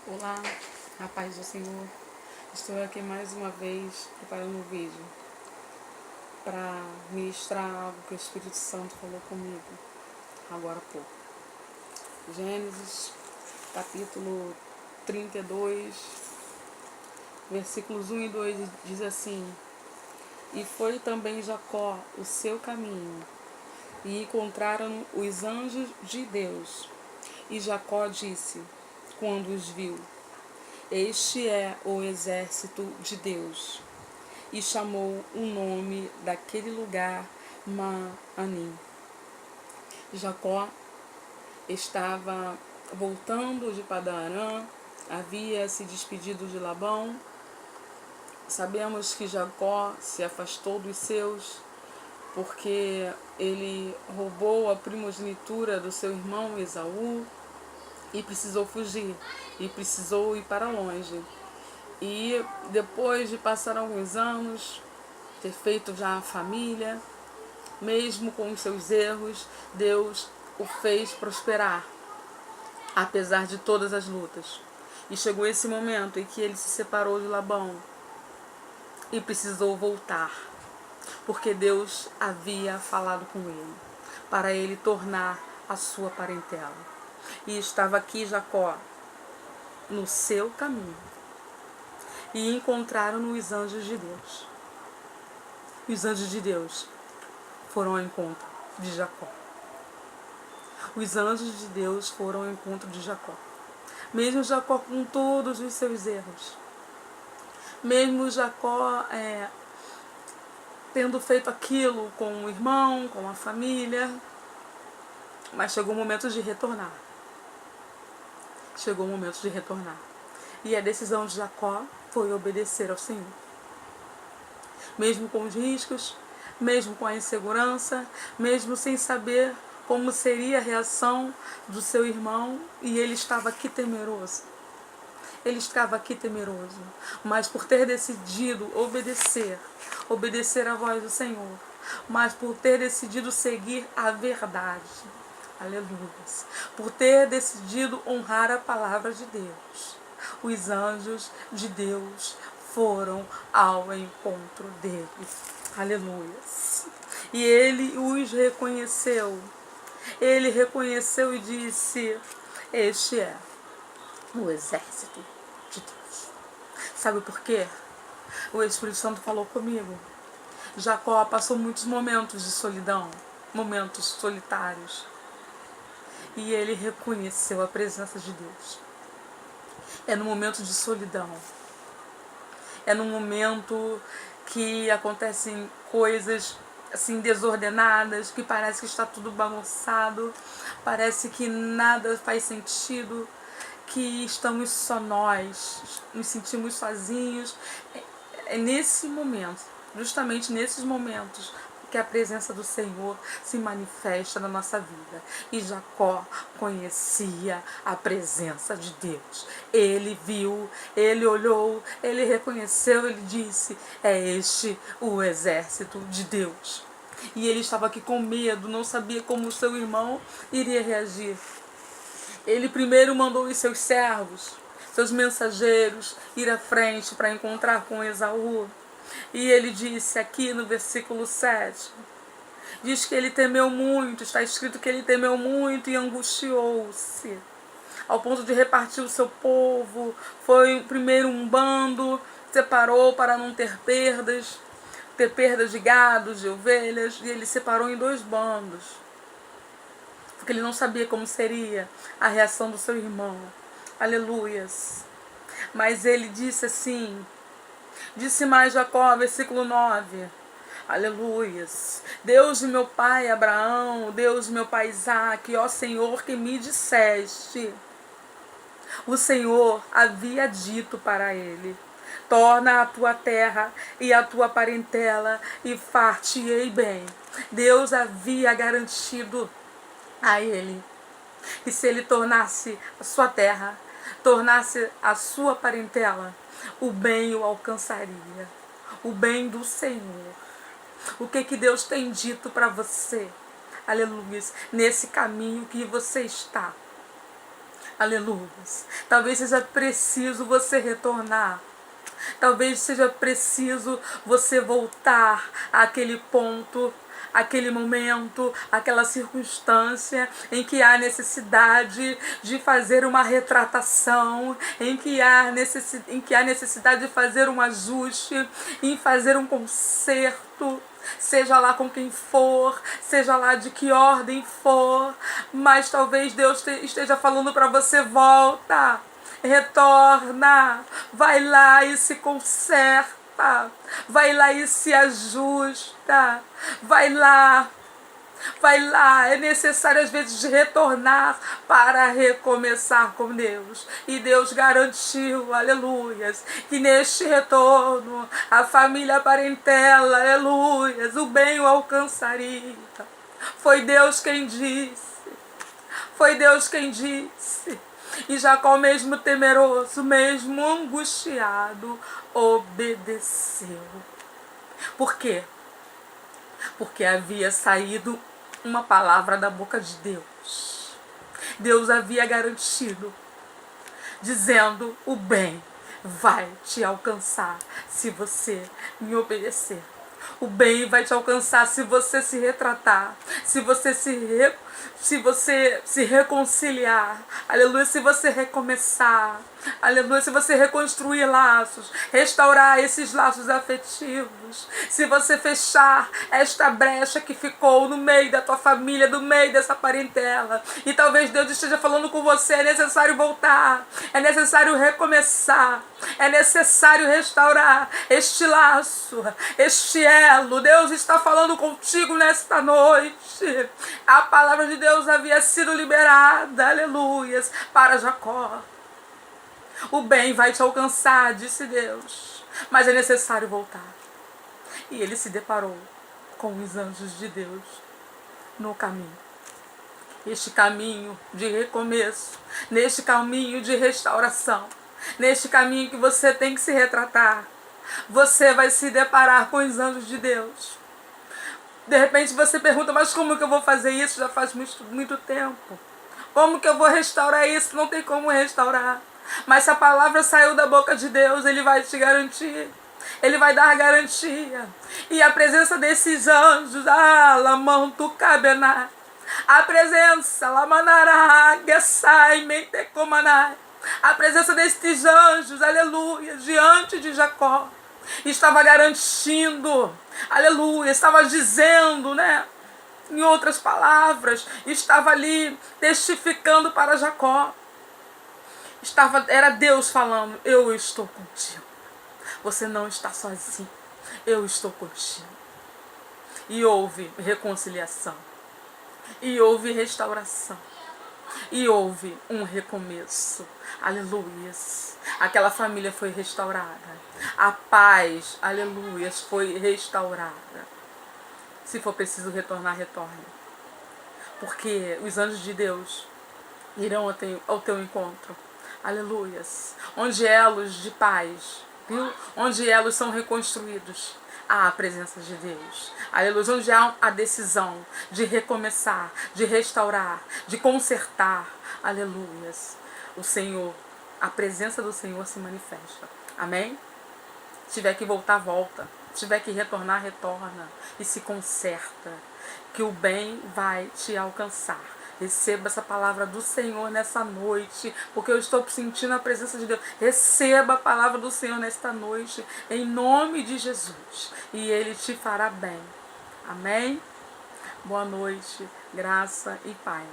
Olá, a paz do Senhor. Estou aqui mais uma vez preparando um vídeo para ministrar algo que o Espírito Santo falou comigo agora há pouco. Gênesis, capítulo 32, versículos 1 e 2 diz assim: E foi também Jacó o seu caminho, e encontraram os anjos de Deus. E Jacó disse, quando os viu: Este é o exército de Deus. E chamou o nome daquele lugar Maanim. Jacó estava voltando de Padã-Arã, havia se despedido de Labão. Sabemos que Jacó se afastou dos seus porque ele roubou a primogenitura do seu irmão Esaú e precisou fugir, e precisou ir para longe. E depois de passar alguns anos, ter feito já a família, mesmo com os seus erros, Deus o fez prosperar, apesar de todas as lutas. E chegou esse momento em que ele se separou de Labão e precisou voltar, porque Deus havia falado com ele, para ele tornar a sua parentela. E estava aqui Jacó, no seu caminho, e encontraram os anjos de Deus. E os anjos de Deus foram ao encontro de Jacó. Os anjos de Deus foram ao encontro de Jacó. Mesmo Jacó com todos os seus erros. Mesmo Jacó tendo feito aquilo com o irmão, com a família. Mas chegou o momento de retornar. Chegou o momento de retornar. E a decisão de Jacó foi obedecer ao Senhor. Mesmo com os riscos, mesmo com a insegurança, mesmo sem saber como seria a reação do seu irmão, e ele estava aqui temeroso. Ele estava aqui temeroso, mas por ter decidido obedecer à voz do Senhor, mas por ter decidido seguir a verdade, aleluia, por ter decidido honrar a palavra de Deus, os anjos de Deus foram ao encontro dele, aleluia. E ele os reconheceu. Ele reconheceu e disse: Este é o exército de Deus. Sabe por quê? O Espírito Santo falou comigo. Jacó passou muitos momentos de solidão, momentos solitários. E ele reconheceu a presença de Deus. É no momento de solidão. É no momento que acontecem coisas assim desordenadas, que parece que está tudo bagunçado, parece que nada faz sentido, que estamos só nós, nos sentimos sozinhos. É nesse momento, justamente nesses momentos, que a presença do Senhor se manifesta na nossa vida. E Jacó conhecia a presença de Deus. Ele viu, ele olhou, ele reconheceu, ele disse: É este o exército de Deus. E ele estava aqui com medo, não sabia como o seu irmão iria reagir. Ele primeiro mandou os seus servos, seus mensageiros, ir à frente para encontrar com Esaú. E ele disse aqui no versículo 7, diz que ele temeu muito, está escrito que ele temeu muito e angustiou-se, ao ponto de repartir o seu povo. Foi primeiro um bando, separou para não ter perdas de gado, de ovelhas, e ele separou em 2 bandos, porque ele não sabia como seria a reação do seu irmão. Aleluias. Mas ele disse assim, disse mais Jacó, versículo 9, aleluias: Deus de meu pai Abraão, Deus de meu pai Isaque, ó Senhor, que me disseste. O Senhor havia dito para ele: torna a tua terra e a tua parentela e far-te-ei bem. Deus havia garantido a ele. E se ele tornasse a sua terra, tornasse a sua parentela, o bem o alcançaria. O bem do Senhor. O que Deus tem dito para você? Aleluia. Nesse caminho que você está. Aleluia. Talvez seja preciso você retornar. Talvez seja preciso você voltar àquele ponto, aquele momento, aquela circunstância em que há necessidade de fazer uma retratação, em que há necessidade de fazer um ajuste, em fazer um conserto, seja lá com quem for, seja lá de que ordem for, mas talvez Deus esteja falando para você: volta, retorna, vai lá e se conserta, vai lá e se ajusta, vai lá, é necessário às vezes retornar para recomeçar com Deus. E Deus garantiu, aleluias, que neste retorno a família, a parentela, aleluias, o bem o alcançaria. Foi Deus quem disse, foi Deus quem disse. E Jacó, mesmo temeroso, mesmo angustiado, obedeceu. Por quê? Porque havia saído uma palavra da boca de Deus. Deus havia garantido, dizendo: o bem vai te alcançar se você me obedecer. O bem vai te alcançar se você se retratar, se você se reconciliar, aleluia, se você recomeçar, aleluia, se você reconstruir laços, restaurar esses laços afetivos, se você fechar esta brecha que ficou no meio da tua família, no meio dessa parentela. E talvez Deus esteja falando com você: é necessário voltar, é necessário recomeçar, é necessário restaurar este laço, este elo. Deus está falando contigo nesta noite. A palavra de Deus havia sido liberada, aleluias, para Jacó. O bem vai te alcançar, disse Deus, mas é necessário voltar. E ele se deparou com os anjos de Deus no caminho. Este caminho de recomeço, neste caminho de restauração, neste caminho que você tem que se retratar, você vai se deparar com os anjos de Deus. De repente você pergunta: mas como que eu vou fazer isso? Já faz muito tempo. Como que eu vou restaurar isso? Não tem como restaurar. Mas se a palavra saiu da boca de Deus, Ele vai te garantir. Ele vai dar garantia. E a presença desses anjos, lamanto cabená, a presença, lamanará, gesai, mentecomaná, a presença destes anjos, aleluia, diante de Jacó, estava garantindo, aleluia, estava dizendo, né? Em outras palavras, estava ali testificando para Jacó. Era Deus falando: eu estou contigo. Você não está sozinho. Eu estou contigo. E houve reconciliação. E houve restauração. E houve um recomeço. Aleluias. Aquela família foi restaurada. A paz, aleluias, foi restaurada. Se for preciso retornar, retorne. Porque os anjos de Deus irão ao teu encontro. Aleluias. Onde elos de paz, viu? Onde elos são reconstruídos, há a presença de Deus. Aleluia. Onde há a decisão de recomeçar, de restaurar, de consertar. Aleluias. O Senhor, a presença do Senhor se manifesta. Amém? Se tiver que voltar, volta. Se tiver que retornar, retorna. E se conserta. Que o bem vai te alcançar. Receba essa palavra do Senhor nessa noite, porque eu estou sentindo a presença de Deus. Receba a palavra do Senhor nesta noite, em nome de Jesus, e Ele te fará bem. Amém? Boa noite, graça e paz.